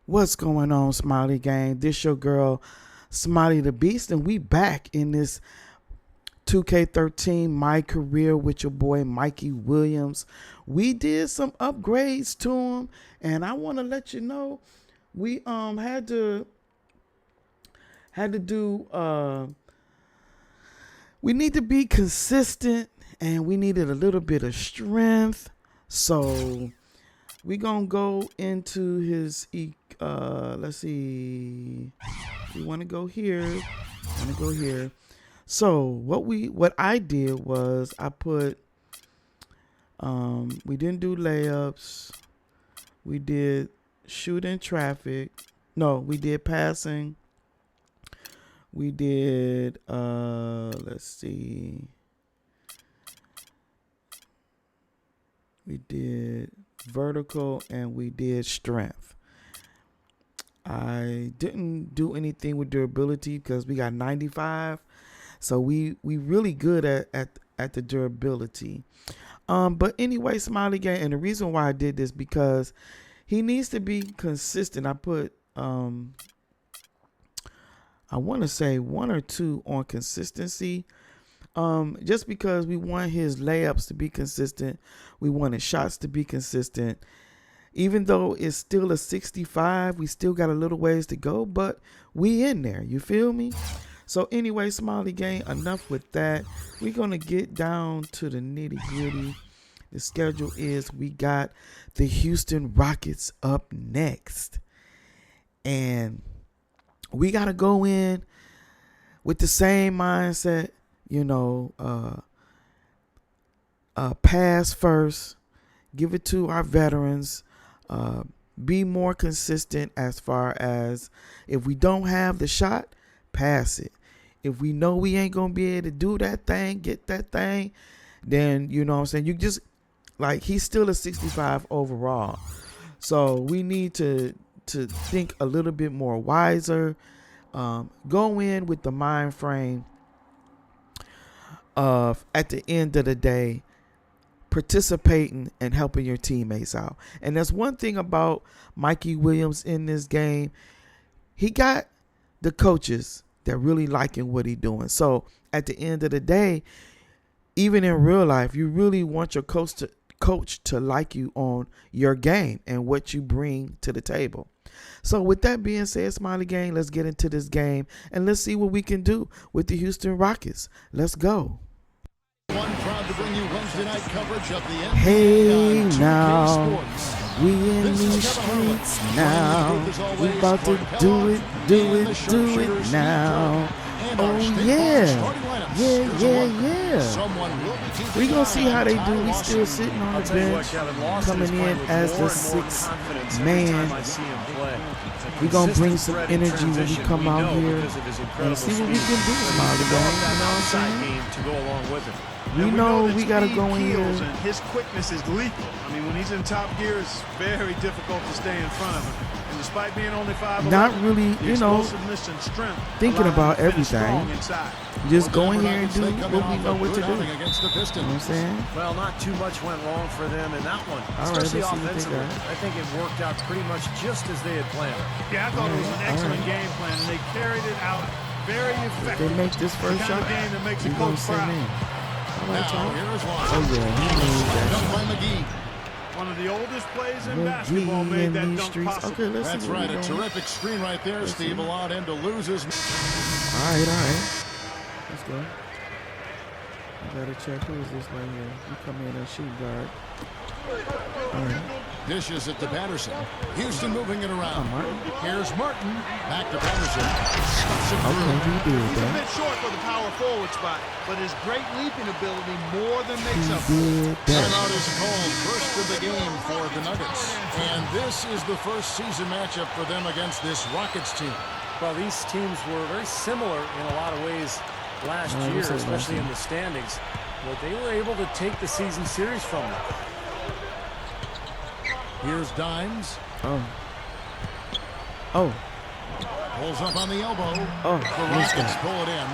What's going on, Smiley Gang? This your girl, Smiley the Beast, and we back in this 2K13 My Career with your boy Mikey Williams. We did some upgrades to him, and I want to let you know we had to do we need to be consistent, and we needed a little bit of strength. So we gonna go into his let's see, we want to go here. So what I did was I put we didn't do layups, we did shoot in traffic, no, we did passing, we did let's see, we did vertical, and we did strength. I didn't do anything with durability because we got 95, so we really good at the durability. But anyway, Smiley Gang, and the reason why I did this because he needs to be consistent. I put I want to say 1 or 2 on consistency. Just because we want his layups to be consistent, we want his shots to be consistent. Even though it's still a 65, we still got a little ways to go, but we in there. You feel me? So anyway, Smiley Gang, enough with that. We're going to get down to the nitty gritty. The schedule is we got the Houston Rockets up next. And we got to go in with the same mindset, pass first, give it to our veterans, be more consistent as far as if we don't have the shot, pass it. If we know we ain't going to be able to do that thing, get that thing, then, you know what I'm saying, you just, like, he's still a 65 overall. So we need to think a little bit more wiser, go in with the mind frame of, at the end of the day, participating and helping your teammates out. And that's one thing about Mikey Williams in this game. He got the coaches that really liking what he's doing. So at the end of the day, even in real life, you really want your coach to like you on your game and what you bring to the table. So with that being said, Smiley Gang, let's get into this game and let's see what we can do with the Houston Rockets. Let's go. Proud to bring you Wednesday night coverage of the NBA Hey on 2K now, Sports. we in This is these Kevin streets Harlan. now. As always, We about to Mark do Kellogg it and the sharpshooter, Steve now. Kerr. And our Oh State yeah, Farm starting lineups. Here's a look. yeah. Someone will be keeping We an gonna eye see on how they Ty do. He's still Lawson. sitting on I'll the tell you what, bench, Kevin Lawson coming is playing in with as more the and more sixth confidence every man. time I see him play. We gonna bring Consistent some threat in energy when we transition, come we out know, here because of his and incredible see what we speed. can do, But Smiley he's Gang. developed that You know what I'm outside saying? game to go along with it. We know we gotta go in here. And his quickness is lethal. I mean, when he's in top gear, it's very difficult to stay in front of him. And despite being only 5'11", Not really, the explosiveness and strength thinking allow him about to finish everything. strong inside. Just go Well, in Denver here and do Nuggets, they coming what we off know a what to good do. You outing against the know Pistons. what I'm saying? Well, not too much went wrong for them in that one, All right, especially let's see what they offensively. got. I think it worked out pretty much just as they had planned. Yeah, I thought it was an All excellent right. game plan, and they carried it out very If effectively. they make this The first kind shot, of game that makes we a gonna coach send proud. in. All right, Now, Tom. here's Oh Lawson. yeah, he made that Dunk shot. by McGee. One of the oldest plays in McGee basketball made in that these dunk streets. possible. Okay, let's That's see what right, we a doing. terrific screen right there. Let's Steve see. allowed him to lose his. All right. Let's go. I gotta check who is this right here. You come in and shoot guard. All right. Dishes it to Patterson. Houston moving it Oh, around. Martin. Here's Martin. Back to Patterson. Stuffs it Okay, through. he did He's a that. bit short for the power forward spot, but his great leaping ability more than makes up. He did that. Timeout is called. First of the game for the Nuggets. And this is the first season matchup for them against this Rockets team. Well, these teams were very similar in a lot of ways last All right, year, what's up, especially Lawson? in the standings. But they were able to take the season series from them. Here's Dimes. Oh. Oh. Pulls up on the elbow. Oh. The Missed Rockets that. pull it in.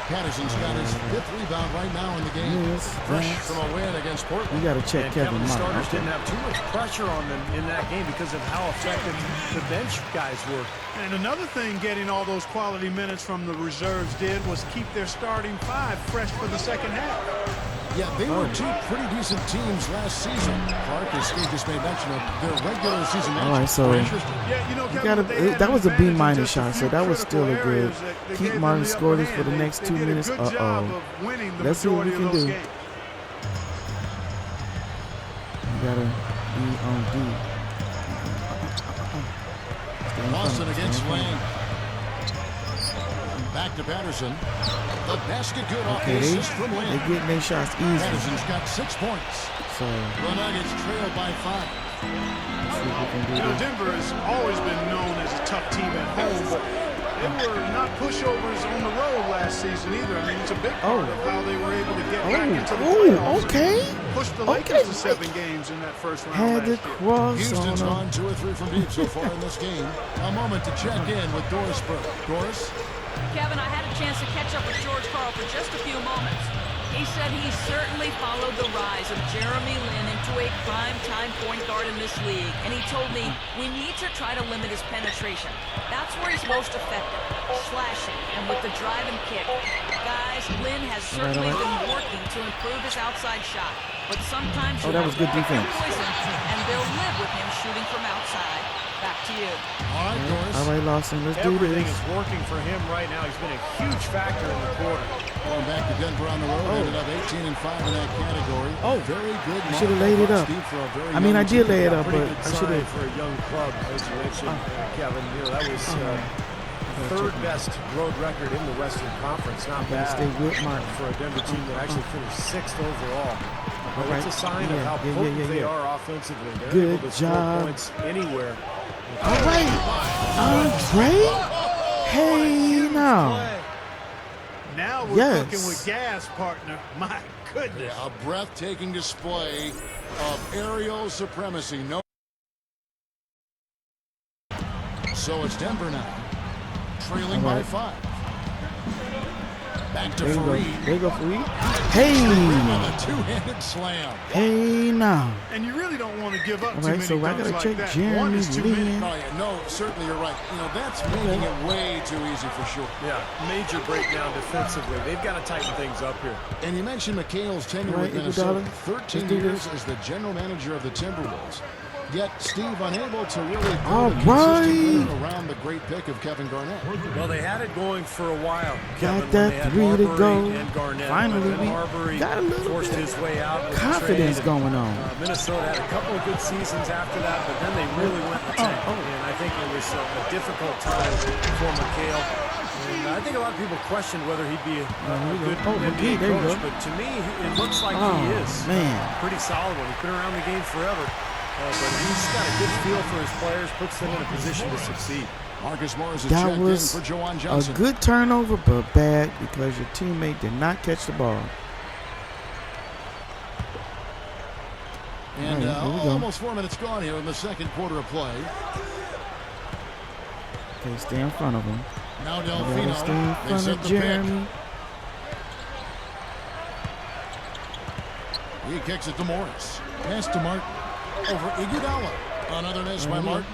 Patterson's got his 5th rebound right now in the game. Yes, Fresh yes. from a win against Portland. You got to check And Kevin the Martin. starters Okay. didn't have too much pressure on them in that game because of how effective the bench guys were. And another thing getting all those quality minutes from the reserves did was keep their starting 5 fresh for the second half. Yeah, they were 2 pretty decent teams last season. Clark, as Steve just made mention of, their regular season matches. All right, so were interesting. Yeah, you know, Kevin, gotta, they had that was a an B- advantage in just shot, a so few that was still a critical good. areas that Keep gave them Martin the upper scoreless for hand. the next They 2 did a minutes. good job of winning the Let's see what we majority can of those do. games. You gotta be on D. Boston against Lane. Back to Patterson. The basket good off the Okay, assist from they Lane. getting their shots easy. Patterson's got 6 points. So The Nuggets trail by 5. let's see what we can do. You know, there. Denver has always been known as a tough team at home, but they were not pushovers on the road last season either. I mean, it's a big part of how they were able to get back into the playoffs. Okay. Pushed the Okay. Lakers to 7 games in that first round Had to last year. cross Houston's on gone 2 or 3 from deep so far in this game. A moment to check in with Doris Burke. Doris? Kevin, I had a chance to catch up with George Karl for just a few moments. He said he certainly followed the rise of Jeremy Lin into a prime-time point guard in this league, and he told me we need to try to limit his penetration. That's where he's most effective, slashing and with the drive and kick. Guys, Lin has certainly been working to improve his outside shot, but sometimes Oh, that was good defense. poison, and they'll live with him shooting from outside. Back to you. All right, Doris. All right, Lawson, let's do Everything this. is working for him right now. He's been a huge factor in the quarter. Going back to Denver on the road, ended up 18-5 in that category. Oh, very good. you should have laid it up. Steve, for a very I mean, young I did team. lay it Yeah, up, pretty but good I should sign have. for a young club, as you mentioned, Kevin. You know, that was third best road record in the Western Conference. Not bad Stay with Martin. for a Denver team that actually finished 6th overall. But right. it's a sign Yeah, of how yeah, potent yeah, they yeah. are offensively. They're Good able to score job. points anywhere. All right, Andre. Hey, now. Play. Now we're Yes. cooking with gas, partner. My goodness. A breathtaking display of aerial supremacy. No. So it's Denver now, trailing by 5. Back to There you go. Fareed. There you go, Fareed. Hey. With a 2-handed slam. Hey, now. And you really don't want to give up All too right, many so I dunks gotta like check that. Jeremy One is too many. Lin. Oh, yeah, no, certainly you're right. You know, that's making it way too easy for sure. Yeah, major breakdown defensively. They've got to tighten things up here. And you mentioned McHale's tenure Right, with Iguodala. Minnesota. 13 Let's do years this. as the general manager of the Timberwolves. Yet Steve unable to really All build a consistent right. winner around the great pick of Kevin Garnett. Well, they had it going for a while. Got Kevin, that when they had 3 to Marbury go. and Garnett. Finally, But then we Marbury got a little forced bit his way out. with the confidence trade. going on. Minnesota had a couple of good seasons after that, but then they really went in the tank. And I think it was a difficult time for McHale. And I think a lot of people questioned whether he'd be a good McGee, NBA there you coach, go. but to me, it looks like Oh, he is. man. Pretty solid one. He's been around the game forever. But he's got a good feel for his players, puts them in a position to succeed. Marcus Morris has That checked was in for Jawan a Johnson. good turnover, but bad because your teammate did not catch the ball. And All right, here we go. almost 4 minutes gone here in the second quarter of play. Okay, stay in front of him. Now You gotta stay in Delfino, they front set of the pick. Jeremy. He kicks it to Morris. Pass to Martin. Over Iguodala. Another miss by Martin.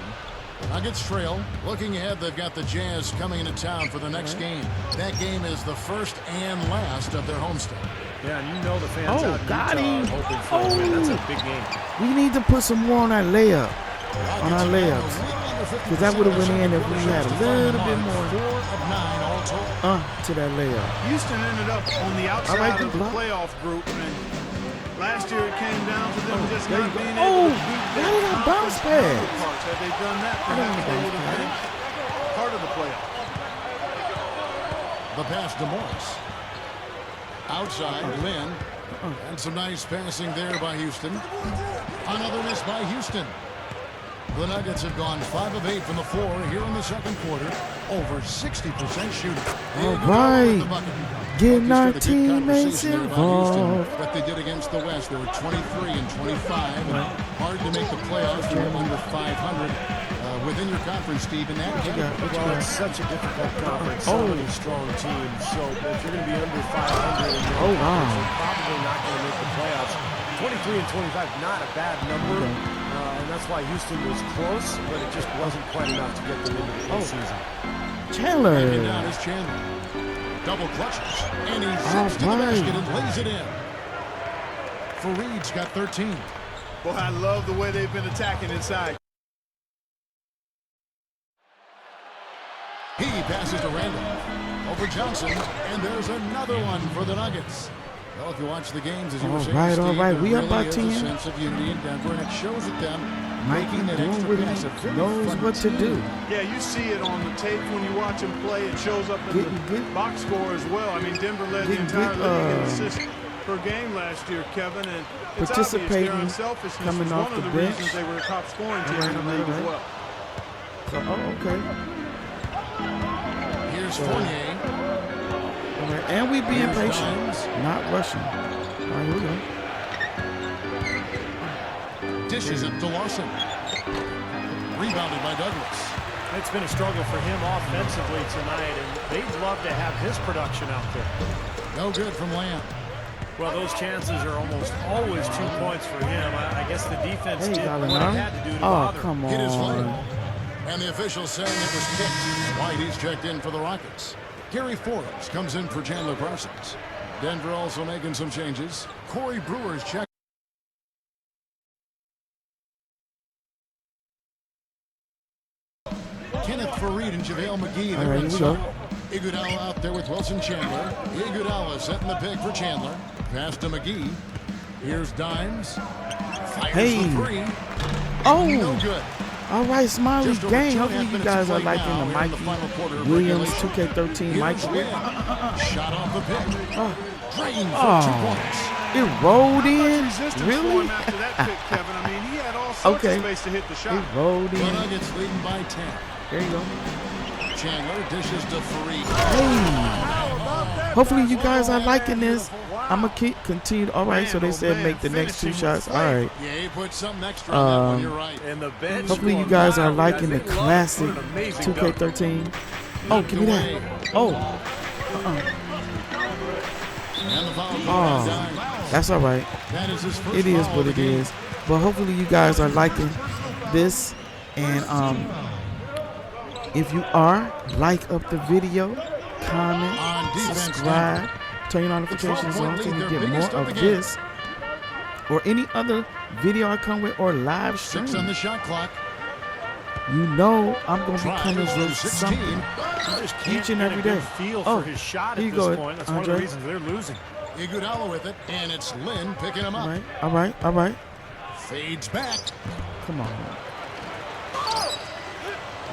Nuggets trail. Looking ahead, they've got the Jazz coming into town for the next game. That game is the first and last of their homestand. Yeah, and you know the fans Oh, out in got Utah him. are hoping for a win. That's a big game. We need to put some more on our layup. On our layups. Because that would have went in if we had a little bit more 4 of 9 all total. to that layup. Houston ended up on the outside right, of good the block. playoff group, and last year it came down to them just there not you go. being Oh, able to beat why their did I bounce conference pass? counterparts. Had they done that, perhaps they would have been part of the playoff. The pass to Morris. Outside, Lynn. And some nice passing there by Houston. Another miss by Houston. The Nuggets have gone 5 of 8 from the floor here in the second quarter. Over 60% shooting. All right. Getting our Focused for the good teammates conversation there about Houston, involved. what they did against the West. They were 23 and 25. And hard to make the playoffs. They're under 500 with within your conference, Steve, in that game. Well, it's such a difficult conference. So many strong teams. So if you're going to be under 500, you're probably not going to make the playoffs. 23 and 25, not a bad number. And that's why Houston was close, but it just wasn't quite enough to get them into the postseason. Chandler. And down is Chandler. Double clutches. And he zips to the basket and lays it in. Fareed's got 13. Boy, I love the way they've been attacking inside. He passes to Randall. Over Johnson. And there's another one for the Nuggets. Well, if you watch the games, as you were saying, Steve, all right. We really up by 10. a sense of unity in Denver, and it shows at them Mikey making that extra pass. knows what to do. Yeah, you see it on the tape when you watch him play. It shows up in the box score as well. I mean, Denver led the entire league in assists per game last year, Kevin, and it's obvious their unselfishness coming was off one of the the bench. reasons they were a top scoring team in the league as well. Okay. Here's Fournier. And we being Here's patient, Dimes. not rushing. All right, here we go. Dishes it to Lawson. Rebounded by Douglas. It's been a struggle for him offensively tonight, and they'd love to have his production out there. No good from Lamb. Well, those chances are almost always 2 points for him. I guess the defense did what it had to do to bother him. Come on. Hit his leg. And the official saying it was kicked. Whitey's checked in for the Rockets. Gary Forbes comes in for Chandler Parsons. Denver also making some changes. Corey Brewer's check. Kenneth Fareed and JaVale McGee. All right, here we go. Iguodala out there with Wilson Chandler. Iguodala setting the pick for Chandler. Pass to McGee. Here's Dimes. Fires the three. No good. All right, Smiley Just over gang. 2.5 Hopefully you minutes guys to are play liking now the here in Mikey the final quarter of Williams regulation. 2K13 Mikey. Here's Lynn. Shot off the pick. Drained for 2 points. It rolled in. Resistance Really? for him after that pick, Kevin. I mean, he had all sorts of space to hit the shot. It rolled The in. Nuggets leading by 10. There you go. Chandler dishes to Fareed. Hey. Hopefully you guys are liking this. I'm going to continue. All right, so they said make the next 2 shots. All right. Yeah, he put something extra on that one. You're right. And the bench Hopefully you guys are liking the classic 2K13. Oh, give me that. Oh. And the foul call. That's all right. That is his first It is foul what of the it game. is. But hopefully you guys are liking this. And if you are, like up the video, comment, subscribe, turn your notifications on so you get more of this or any other video I come with or live stream. 6 on the shot clock. You know I'm going to be coming Drives with 16. something each and every day. Feel for his shot here at you this go, point. That's one of the Andre. reasons they're losing. Iguodala with it, and it's Lynn picking him up. All right. Fades back. Come on.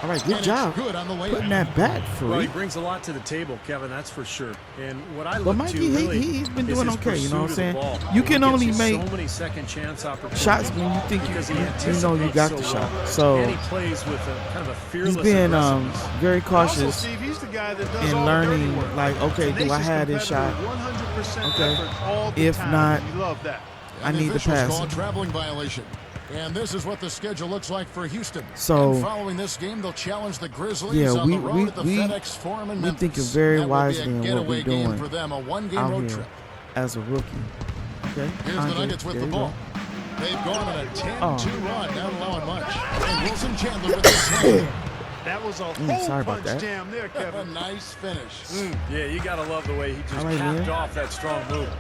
All right, good And job it's good on the way putting up. that back for Well, he you. brings a lot to the table, Kevin, that's for sure. And what I But look Mikey, to really he's been is doing his okay, you know what I'm pursuit saying? of the ball. You can He only gets make so many second chance opportunities shots when you think because you he know you anticipates got so the well. shot. So And he plays with a kind of a fearless he's being aggressiveness. very Also, cautious Steve, he's the guy that does in all the dirty learning, work. like, okay, do I Tenacious have this shot? competitor, 100% Okay. effort all the If time. not, You love that. I And the need to officials pass call a it. traveling violation. And this is what the schedule looks like for Houston. So- and following this game, they'll challenge the Grizzlies Yeah, on the road at the FedEx Forum in we Memphis. thinking very That will wisely be a in what getaway we're game doing for them, a one-game out road here trip. as a rookie. Okay, Here's the Andre, Nuggets with there the you ball. go. They've gone on a 10-2 Oh. run, not allowing much. And Wilson Chandler with the slam. That was a sorry whole about punch that. jam there, A Kevin. nice finish. Yeah, you got to love the way he just All right, capped man. off that strong move.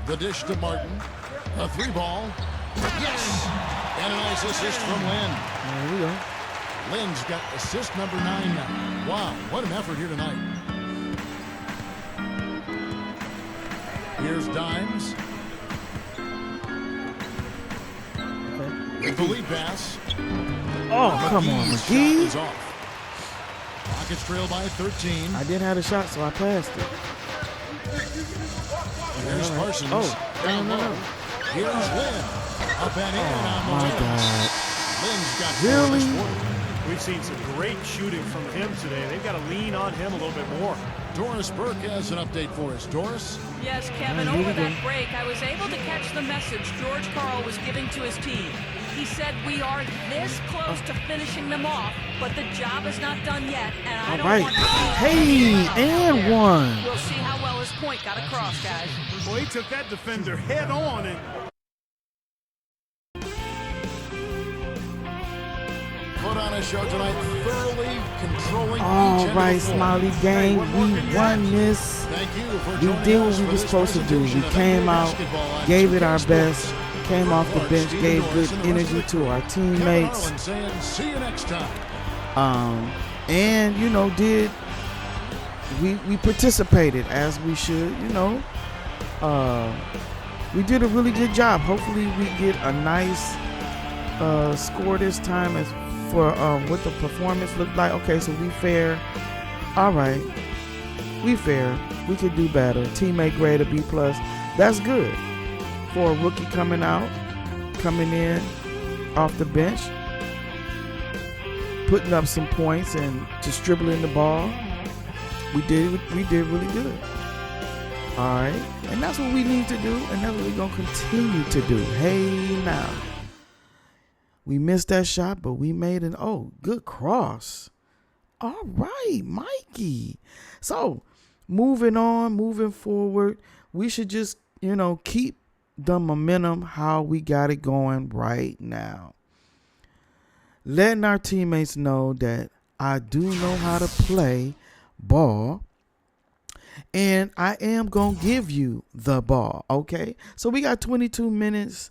The dish to Martin. A 3-ball. Yes! And a nice assist from Lynn. There we go. Lynn's got assist number 9 now. Wow, what an effort here tonight. Here's Dimes. With the lead pass. Oh, come on, McGee's shot McGee. is off. Rockets trail by 13. I didn't have a shot, so I passed it. There's Parsons. Oh, Down no. low. Here's Lynn. Up and in on the My wing. God. Lynn's got Really? 4. We've seen some great shooting from him today. They've got to lean on him a little bit more. Doris Burke has an update for us. Doris? Yes, Kevin, over that break, I was able to catch the message George Karl was giving to his team. He said we are this close to finishing them off, but the job is not done yet, and I don't want to see and one. We'll see how well his point got across, guys. Well, he took that defender head on and put on a show tonight, thoroughly controlling. All right, Smiley Gang, we won this. Thank you for We did what we were supposed to do. We came out, gave it our best, came off the bench, gave good energy to our teammates. See you next time. And you know, we participated as we should. You know, we did a really good job. Hopefully, we get a nice score this time as for what the performance looked like. Okay, so we fair. All right, we fair. We could do better. Teammate grade a B+. That's good for a rookie coming in off the bench, putting up some points and just dribbling the ball. We did really good. All right, and that's what we need to do, and that's what we're gonna continue to do. Hey now. We missed that shot, but we made an good cross. All right, Mikey. So, moving forward, we should just, keep the momentum how we got it going right now. Letting our teammates know that I do know how to play ball, and I am going to give you the ball, okay? So, we got 22 minutes.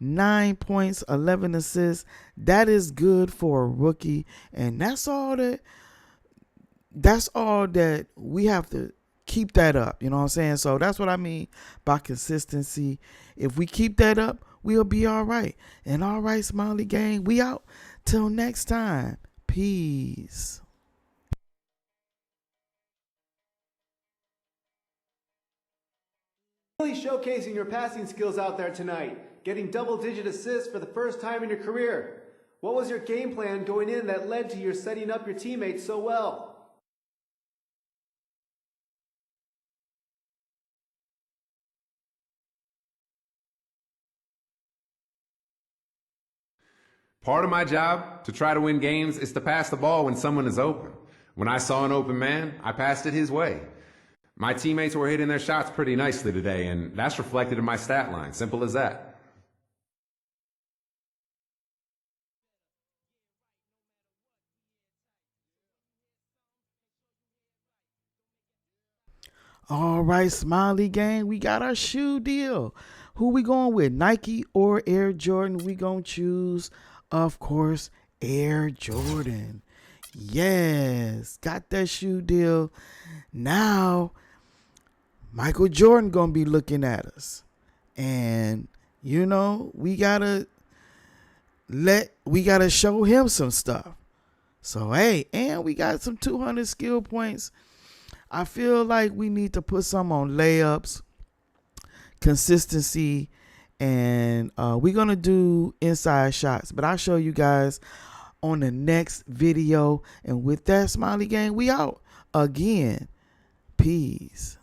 9 points, 11 assists. That is good for a rookie, and that's all that we have to keep that up. You know what I'm saying? So that's what I mean by consistency. If we keep that up, we'll be all right. And all right, Smiley Gang, we out. Till next time. Peace. Really showcasing your passing skills out there tonight, getting double-digit assists for the first time in your career. What was your game plan going in that led to your setting up your teammates so well? Part of my job to try to win games is to pass the ball when someone is open. When I saw an open man, I passed it his way. My teammates were hitting their shots pretty nicely today, and that's reflected in my stat line. Simple as that. All right, Smiley Gang, we got our shoe deal. Who we going with, Nike or Air Jordan? We gonna choose, of course, Air Jordan. Yes, got that shoe deal. Now, Michael Jordan gonna be looking at us, and we gotta show him some stuff. So hey, and we got some 200 skill points. I feel like we need to put some on layups, consistency, and we're gonna do inside shots. But I'll show you guys on the next video. And with that, Smiley Gang, we out again. Peace.